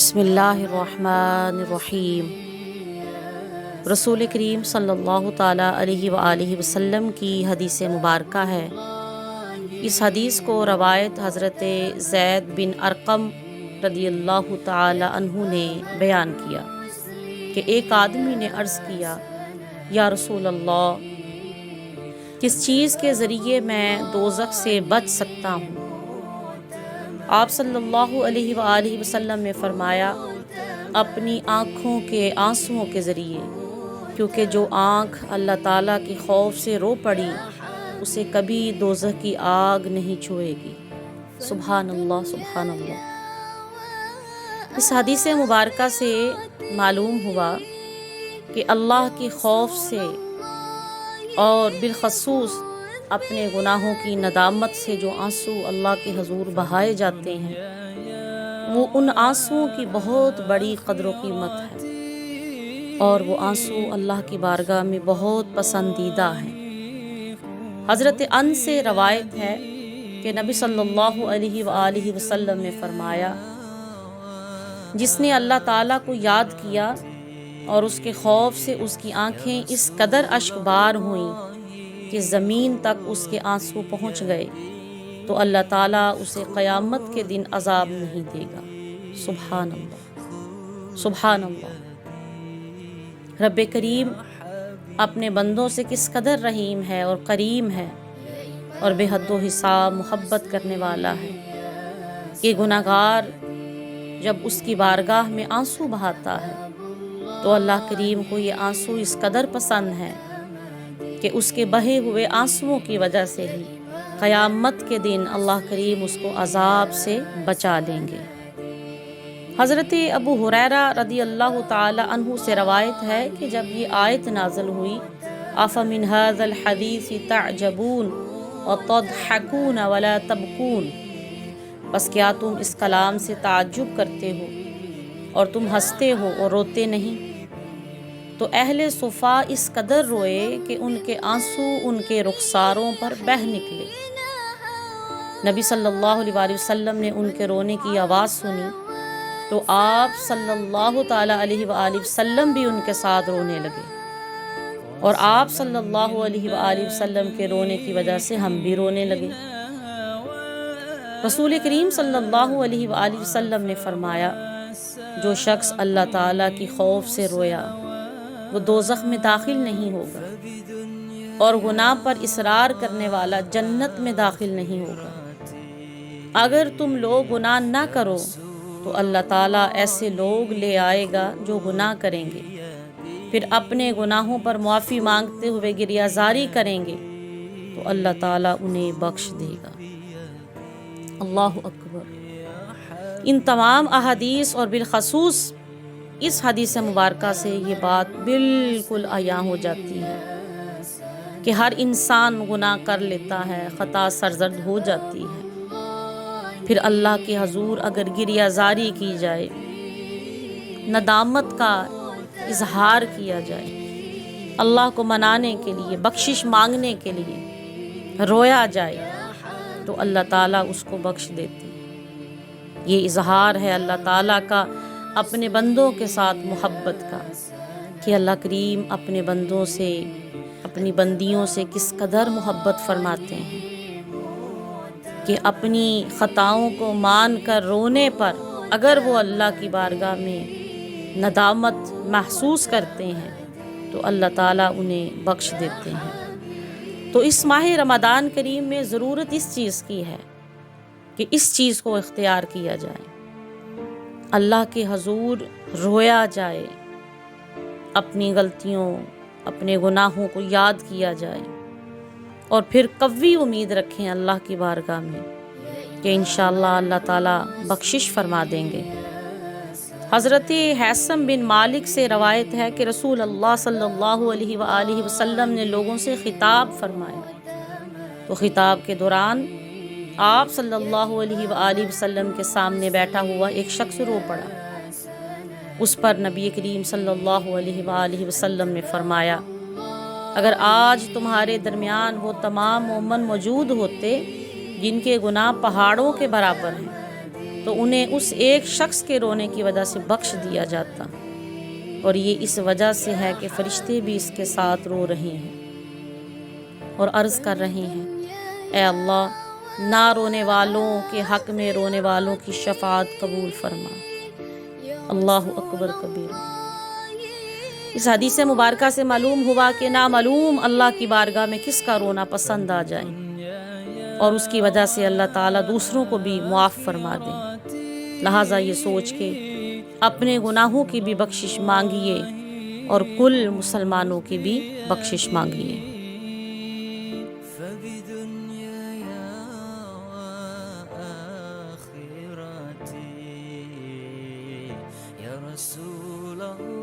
بسم اللہ الرحمن الرحیم۔ رسول کریم صلی اللہ تعالیٰ علیہ وآلہ وسلم کی حدیث مبارکہ ہے۔ اس حدیث کو روایت حضرت زید بن ارقم رضی اللہ تعالی عنہ نے بیان کیا کہ ایک آدمی نے عرض کیا، یا رسول اللہ، کس چیز کے ذریعے میں دوزخ سے بچ سکتا ہوں؟ آپ صلی اللہ علیہ وآلہ وسلم نے فرمایا، اپنی آنکھوں کے آنسوؤں کے ذریعے، کیونکہ جو آنکھ اللہ تعالیٰ کے خوف سے رو پڑی اسے کبھی دوزخ کی آگ نہیں چھوئے گی۔ سبحان اللہ، سبحان اللہ۔ اس حدیث مبارکہ سے معلوم ہوا کہ اللہ کے خوف سے اور بالخصوص اپنے گناہوں کی ندامت سے جو آنسو اللہ کے حضور بہائے جاتے ہیں، وہ ان آنسوؤں کی بہت بڑی قدر و قیمت ہے، اور وہ آنسو اللہ کی بارگاہ میں بہت پسندیدہ ہیں۔ حضرت انس سے روایت ہے کہ نبی صلی اللہ علیہ وآلہ وسلم نے فرمایا، جس نے اللہ تعالیٰ کو یاد کیا اور اس کے خوف سے اس کی آنکھیں اس قدر اشک بار ہوئیں کہ زمین تک اس کے آنسو پہنچ گئے، تو اللہ تعالیٰ اسے قیامت کے دن عذاب نہیں دے گا۔ سبحان اللہ، سبحان اللہ۔ رب کریم اپنے بندوں سے کس قدر رحیم ہے اور کریم ہے، اور بے حد و حساب محبت کرنے والا ہے کہ گناہگار جب اس کی بارگاہ میں آنسو بہاتا ہے تو اللہ کریم کو یہ آنسو اس قدر پسند ہے کہ اس کے بہے ہوئے آنسوؤں کی وجہ سے ہی قیامت کے دن اللہ کریم اس کو عذاب سے بچا لیں گے۔ حضرت ابو ہریرہ رضی اللہ تعالی عنہ سے روایت ہے کہ جب یہ آیت نازل ہوئی، أَفَمِنْ هَذَا الْحَدِيثِ تَعْجَبُونَ وَتَضْحَكُونَ وَلَا تَبْكُونَ، بس کیا تم اس کلام سے تعجب کرتے ہو اور تم ہنستے ہو اور روتے نہیں؟ تو اہل صفا اس قدر روئے کہ ان کے آنسو ان کے رخساروں پر بہہ نکلے۔ نبی صلی اللہ علیہ وسلم نے ان کے رونے کی آواز سنی تو آپ صلی اللہ تعالیٰ علیہ وآلہ وسلم بھی ان کے ساتھ رونے لگے، اور آپ صلی اللہ علیہ وآلہ وسلم کے رونے کی وجہ سے ہم بھی رونے لگے۔ رسول کریم صلی اللہ علیہ وآلہ وسلم نے فرمایا، جو شخص اللہ تعالیٰ کی خوف سے رویا وہ دوزخ میں داخل نہیں ہوگا، اور گناہ پر اصرار کرنے والا جنت میں داخل نہیں ہوگا۔ اگر تم لوگ گناہ نہ کرو تو اللہ تعالیٰ ایسے لوگ لے آئے گا جو گناہ کریں گے، پھر اپنے گناہوں پر معافی مانگتے ہوئے گریہ زاری کریں گے تو اللہ تعالیٰ انہیں بخش دے گا۔ اللہ اکبر۔ ان تمام احادیث اور بالخصوص اس حدیث مبارکہ سے یہ بات بالکل عیاں ہو جاتی ہے کہ ہر انسان گناہ کر لیتا ہے، خطا سرزد ہو جاتی ہے، پھر اللہ کے حضور اگر گریہ زاری کی جائے، ندامت کا اظہار کیا جائے، اللہ کو منانے کے لیے، بخشش مانگنے کے لیے رویا جائے تو اللہ تعالیٰ اس کو بخش دیتے ہیں۔ یہ اظہار ہے اللہ تعالیٰ کا اپنے بندوں کے ساتھ محبت کا، کہ اللہ کریم اپنے بندوں سے، اپنی بندیوں سے کس قدر محبت فرماتے ہیں کہ اپنی خطاؤں کو مان کر رونے پر اگر وہ اللہ کی بارگاہ میں ندامت محسوس کرتے ہیں تو اللہ تعالیٰ انہیں بخش دیتے ہیں۔ تو اس ماہ رمضان کریم میں ضرورت اس چیز کی ہے کہ اس چیز کو اختیار کیا جائے، اللہ کے حضور رویا جائے، اپنی غلطیوں، اپنے گناہوں کو یاد کیا جائے، اور پھر قوی امید رکھیں اللہ کی بارگاہ میں کہ انشاءاللہ اللہ تعالیٰ بخشش فرما دیں گے۔ حضرت حیثم بن مالک سے روایت ہے کہ رسول اللہ صلی اللہ علیہ وآلہ وسلم نے لوگوں سے خطاب فرمایا، تو خطاب کے دوران آپ صلی اللہ علیہ وآلہ وسلم کے سامنے بیٹھا ہوا ایک شخص رو پڑا۔ اس پر نبی کریم صلی اللہ علیہ وآلہ وسلم نے فرمایا، اگر آج تمہارے درمیان وہ تمام مومن موجود ہوتے جن کے گناہ پہاڑوں کے برابر ہیں تو انہیں اس ایک شخص کے رونے کی وجہ سے بخش دیا جاتا، اور یہ اس وجہ سے ہے کہ فرشتے بھی اس کے ساتھ رو رہے ہیں اور عرض کر رہے ہیں، اے اللہ، نہ رونے والوں کے حق میں رونے والوں کی شفاعت قبول فرما۔ اللہ اکبر کبیر۔ اس حدیث مبارکہ سے معلوم ہوا کہ نامعلوم اللہ کی بارگاہ میں کس کا رونا پسند آ جائے اور اس کی وجہ سے اللہ تعالیٰ دوسروں کو بھی معاف فرما دیں۔ لہٰذا یہ سوچ کے اپنے گناہوں کی بھی بخشش مانگیے اور کل مسلمانوں کی بھی بخشش مانگیے۔ رسول اللہ